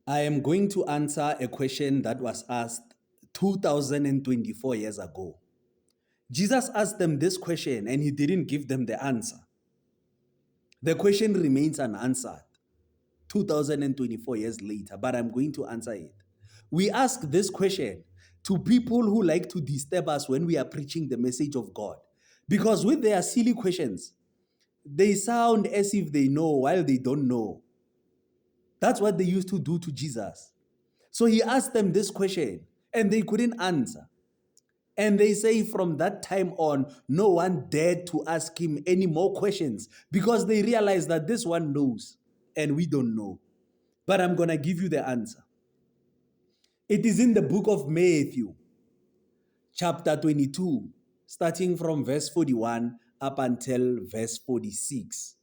I am going to answer a question that was asked 2024 years ago. Jesus asked them this question and he didn't give them the answer. The question remains unanswered 2024 years later, but I'm going to answer it. We ask this question to people who like to disturb us when we are preaching the message of God. Because with their silly questions, they sound as if they know while they don't know. That's what they used to do to Jesus. So he asked them this question and they couldn't answer. And they say from that time on, no one dared to ask him any more questions because they realized that this one knows and we don't know. But I'm going to give you the answer. It is in the book of Matthew, chapter 22, starting from verse 41 up until verse 46.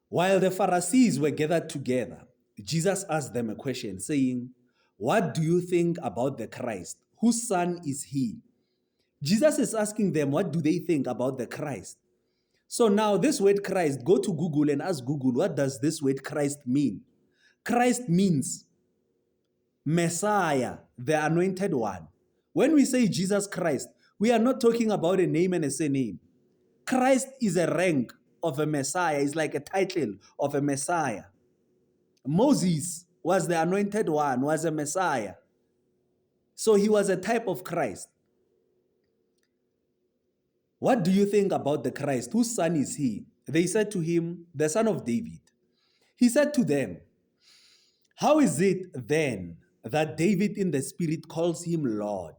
While the Pharisees were gathered together, Jesus asked them a question, saying, "What do you think about the Christ? Whose son is he?" Jesus is asking them, what do they think about the Christ? So now this word Christ, go to Google and ask Google, what does this word Christ mean? Christ means Messiah, the anointed one. When we say Jesus Christ, we are not talking about a name and a surname. Christ is a rank of a Messiah. It's like a title of a Messiah. Moses was the anointed one, was a Messiah. So he was a type of Christ. What do you think about the Christ? Whose son is he? They said to him, the son of David. He said to them, how is it then that David in the spirit calls him Lord?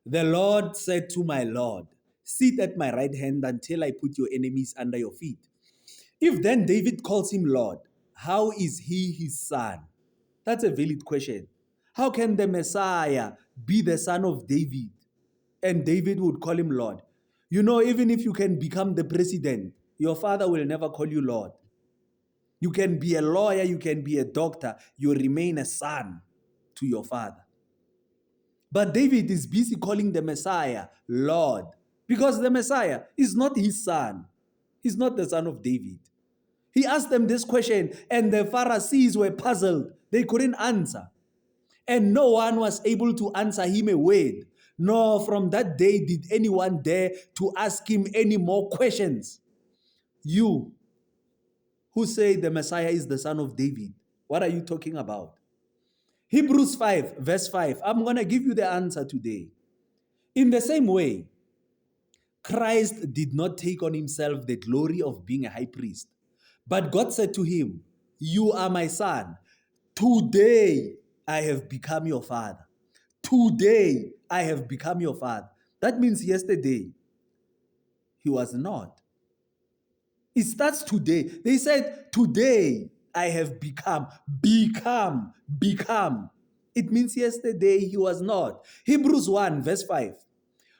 The Lord said to my Lord, sit at my right hand until I put your enemies under your feet. If then David calls him Lord, how is he his son? That's a valid question. How can the Messiah be the son of David and David would call him Lord? You know, even if you can become the president, your father will never call you Lord. You can be a lawyer, you can be a doctor, you remain a son to your father. But David is busy calling the Messiah Lord because the Messiah is not his son. He's not the son of David. He asked them this question and the Pharisees were puzzled. They couldn't answer. And no one was able to answer him a word. Nor from that day did anyone dare to ask him any more questions. You who say the Messiah is the son of David, what are you talking about? Hebrews 5, verse 5. I'm going to give you the answer today. In the same way, Christ did not take on himself the glory of being a high priest. But God said to him, you are my son. Today I have become your father. Today I have become your father. That means yesterday he was not. It starts today. They said, today I have become. It means yesterday he was not. Hebrews 1 verse 5.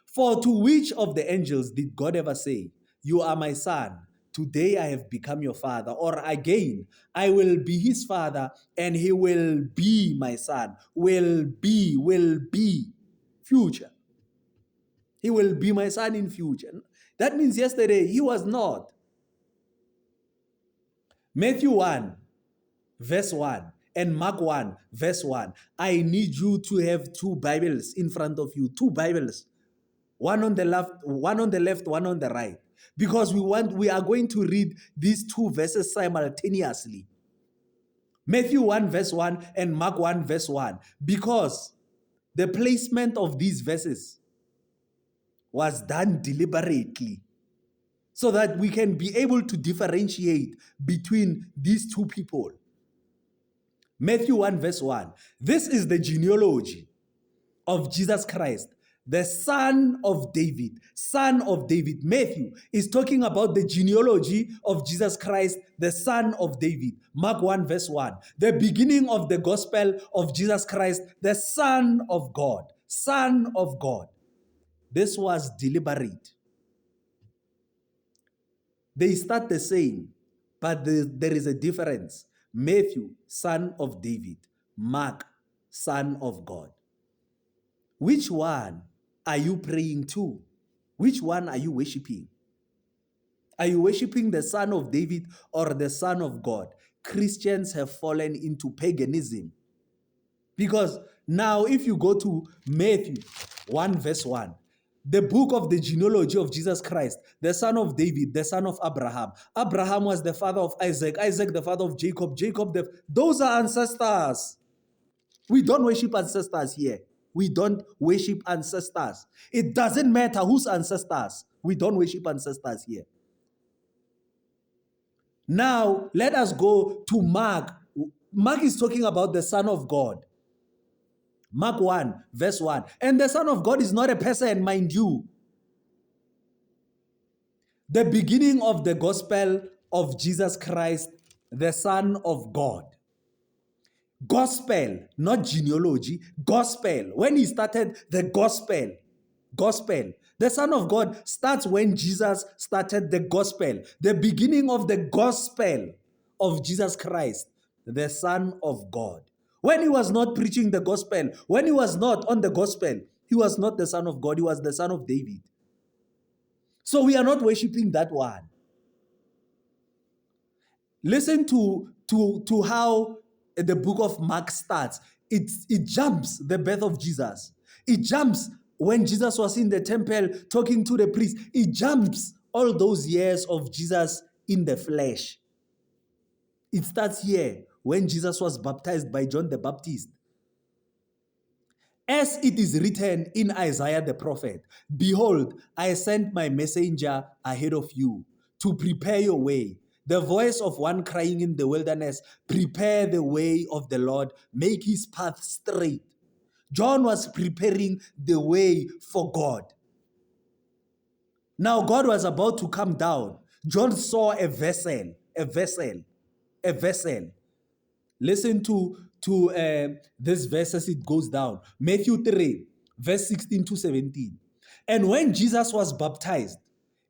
For to which of the angels did God ever say, you are my son, today I have become your father? Or again, I will be his father and he will be my son. Will be. Future. He will be my son in future. That means yesterday he was not. Matthew 1 verse 1 and Mark 1 verse 1. I need you to have two Bibles in front of you. Two Bibles. One on the left, one on the right. Because we are going to read these two verses simultaneously. Matthew 1 verse 1 and Mark 1 verse 1. Because the placement of these verses was done deliberately so that we can be able to differentiate between these two people. Matthew 1 verse 1. This is the genealogy of Jesus Christ, the son of David. Son of David. Matthew is talking about the genealogy of Jesus Christ, the son of David. Mark 1 verse 1. The beginning of the gospel of Jesus Christ, the son of God. Son of God. This was deliberate. They start the same, but there is a difference. Matthew, son of David. Mark, son of God. Which one are you praying to? Which one are you worshiping? Are you worshiping the son of David or the son of God? Christians have fallen into paganism. Because now, if you go to Matthew 1, verse 1, the book of the genealogy of Jesus Christ, the son of David, the son of Abraham. Abraham was the father of Isaac, Isaac the father of Jacob, those are ancestors. We don't worship ancestors here. We don't worship ancestors. It doesn't matter whose ancestors. We don't worship ancestors here. Now, let us go to Mark. Mark is talking about the Son of God. Mark 1, verse 1. And the Son of God is not a person, mind you. The beginning of the gospel of Jesus Christ, the Son of God. Gospel, not genealogy, gospel. When he started the gospel, the Son of God starts when Jesus started the gospel. The beginning of the gospel of Jesus Christ, the Son of God. When he was not preaching the gospel, when he was not on the gospel, he was not the Son of God, he was the Son of David. So we are not worshiping that one. Listen to how the book of Mark starts. It jumps the birth of Jesus. It jumps when Jesus was in the temple talking to the priest. It jumps all those years of Jesus in the flesh. It starts here when Jesus was baptized by John the Baptist. As it is written in Isaiah the prophet, behold, I sent my messenger ahead of you to prepare your way. The voice of one crying in the wilderness, prepare the way of the Lord, make his path straight. John was preparing the way for God. Now God was about to come down. John saw a vessel. Listen to this verse as it goes down. Matthew 3, verse 16 to 17. And when Jesus was baptized,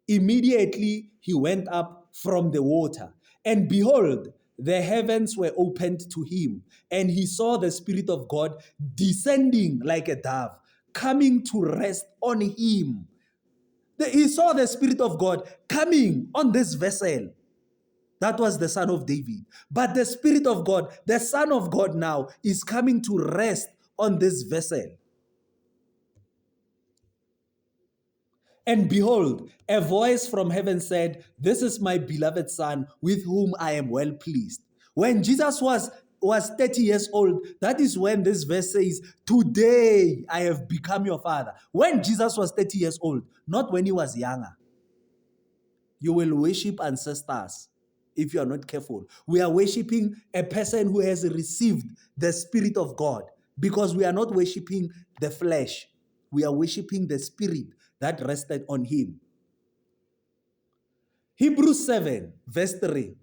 immediately he went up from the water. And behold, the heavens were opened to him. And he saw the Spirit of God descending like a dove, coming to rest on him. He saw the Spirit of God coming on this vessel. That was the Son of David. But the Spirit of God, the Son of God now, is coming to rest on this vessel. And behold, a voice from heaven said, this is my beloved Son, with whom I am well pleased. When Jesus was 30 years old, that is when this verse says, today I have become your Father. When Jesus was 30 years old, not when he was younger. You will worship ancestors if you are not careful. We are worshiping a person who has received the Spirit of God, because we are not worshiping the flesh. We are worshiping the Spirit that rested on him. Hebrews 7, verse 3.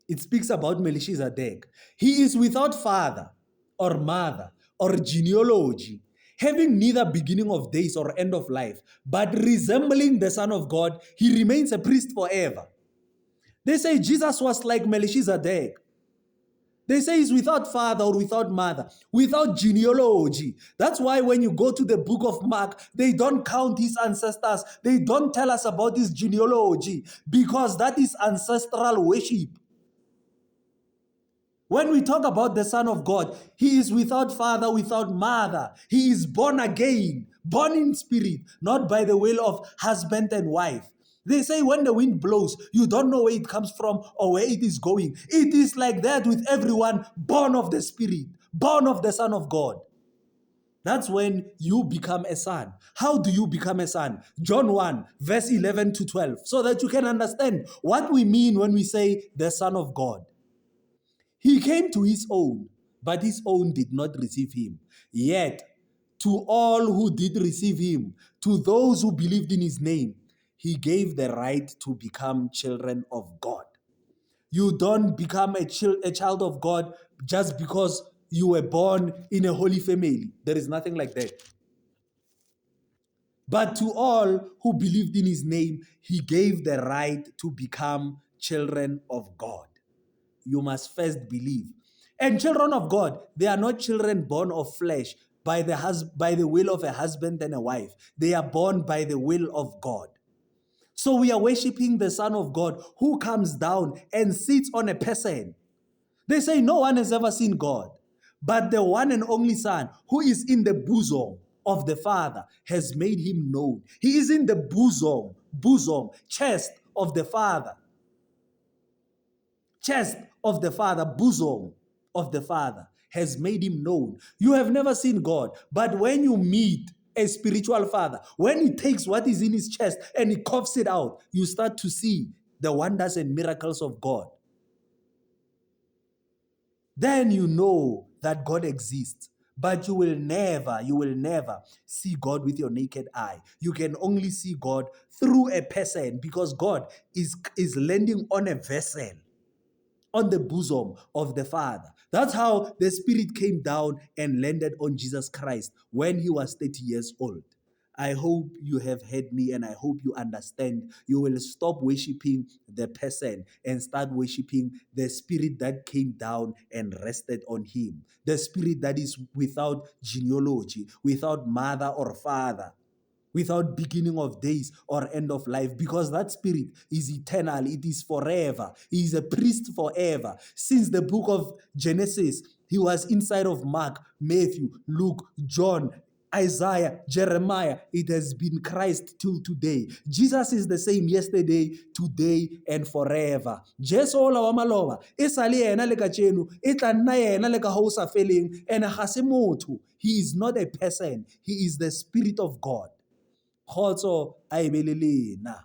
It speaks about Melchizedek. He is without father or mother or genealogy, having neither beginning of days or end of life, but resembling the Son of God, he remains a priest forever. They say Jesus was like Melchizedek. They say he's without father or without mother, without genealogy. That's why when you go to the book of Mark, they don't count his ancestors. They don't tell us about his genealogy, because that is ancestral worship. When we talk about the Son of God, he is without father, without mother. He is born again, born in spirit, not by the will of husband and wife. They say when the wind blows, you don't know where it comes from or where it is going. It is like that with everyone born of the Spirit, born of the Son of God. That's when you become a son. How do you become a son? John 1, verse 11 to 12, so that you can understand what we mean when we say the Son of God. He came to his own, but his own did not receive him. Yet, to all who did receive him, to those who believed in his name, he gave the right to become children of God. You don't become a child of God just because you were born in a holy family. There is nothing like that. But to all who believed in his name, he gave the right to become children of God. You must first believe. And children of God, they are not children born of flesh by the will of a husband and a wife. They are born by the will of God. So we are worshiping the Son of God who comes down and sits on a person. They say no one has ever seen God, but the one and only Son who is in the bosom of the Father has made him known. He is in the chest of the Father. Chest of the Father, bosom of the Father has made him known. You have never seen God, but when you meet a spiritual father, when he takes what is in his chest and he coughs it out, you start to see the wonders and miracles of God. Then you know that God exists. But you will never see God with your naked eye. You can only see God through a person, because God is landing on a vessel, on the bosom of the Father. That's how the Spirit came down and landed on Jesus Christ when he was 30 years old. I hope you have heard me and I hope you understand. You will stop worshiping the person and start worshiping the Spirit that came down and rested on him. The Spirit that is without genealogy, without mother or father, without beginning of days or end of life, because that Spirit is eternal. It is forever. He is a priest forever. Since the book of Genesis, he was inside of Mark, Matthew, Luke, John, Isaiah, Jeremiah. It has been Christ till today. Jesus is the same yesterday, today, and forever. Jesu ola wa maloba e sale yena le ka tšeno, e tla nna yena le ka ho sa feleng, and ga se motho. He is not a person. He is the Spirit of God. Kgotso a e be le lena.